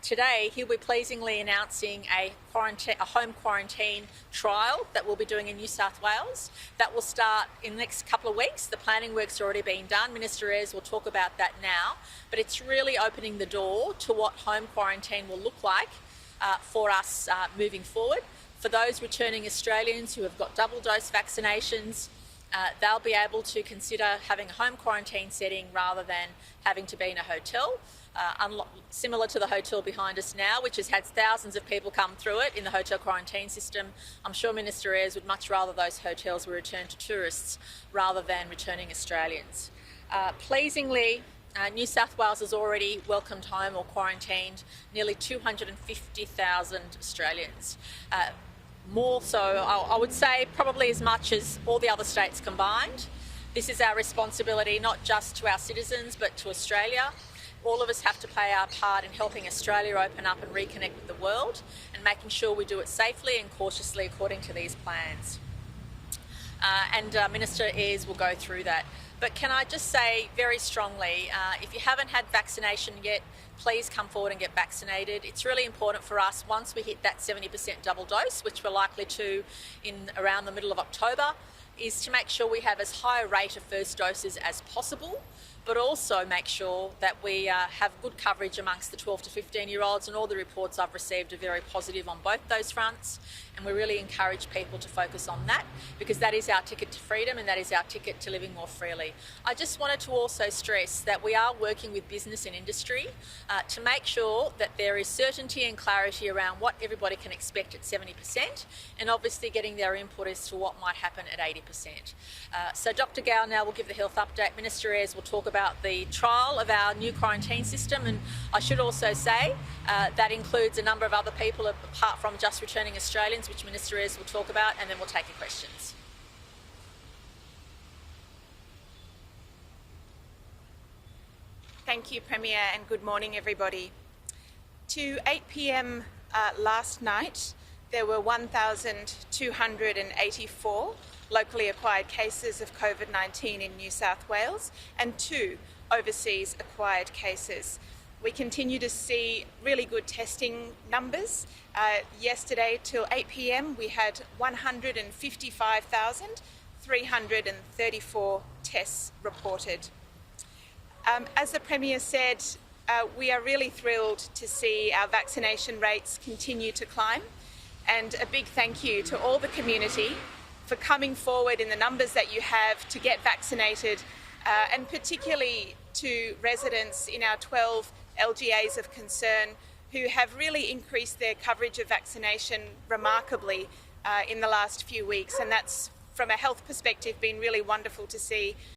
today he'll be pleasingly announcing a home quarantine trial that we'll be doing in New South Wales. That will start in the next couple of weeks. The planning work's already been done. Minister Ayres will talk about that now, but it's really opening the door to what home quarantine will look like for us moving forward. For those returning Australians who have got double dose vaccinations, they'll be able to consider having a home quarantine setting rather than having to be in a hotel. Similar to the hotel behind us now, which has had thousands of people come through it in the hotel quarantine system. I'm sure Minister Ayres would much rather those hotels were returned to tourists rather than returning Australians. Pleasingly, New South Wales has already welcomed home or quarantined nearly 250,000 Australians. More so, I would say probably as much as all the other states combined. This is our responsibility, not just to our citizens, but to Australia. All of us have to play our part in helping Australia open up and reconnect with the world and making sure we do it safely and cautiously according to these plans. Minister Ayres will go through that. But can I just say very strongly, if you haven't had vaccination yet, please come forward and get vaccinated. It's really important for us, once we hit that 70% double dose, which we're likely to in around the middle of October, is to make sure we have as high a rate of first doses as possible, but also make sure that we have good coverage amongst the 12 to 15-year-olds, and all the reports I've received are very positive on both those fronts, and we really encourage people to focus on that because that is our ticket to freedom and that is our ticket to living more freely. I just wanted to also stress that we are working with business and industry to make sure that there is certainty and clarity around what everybody can expect at 70%, and obviously getting their input as to what might happen at 80%. So Dr. Gow now will give the health update. Minister Ayres will talk about the trial of our new quarantine system, and I should also say that includes a number of other people apart from just returning Australians, which Minister Ayres will talk about, and then we'll take your questions. Thank you, Premier, and good morning, everybody. To 8 p.m. Last night, there were 1,284 locally acquired cases of COVID-19 in New South Wales and 2 overseas acquired cases. We continue to see really good testing numbers. Yesterday till 8 p.m. we had 155,334 tests reported. As the Premier said, we are really thrilled to see our vaccination rates continue to climb, and a big thank you to all the community for coming forward in the numbers that you have to get vaccinated, and particularly to residents in our 12 LGAs of concern who have really increased their coverage of vaccination remarkably in the last few weeks, and that's, from a health perspective, been really wonderful to see.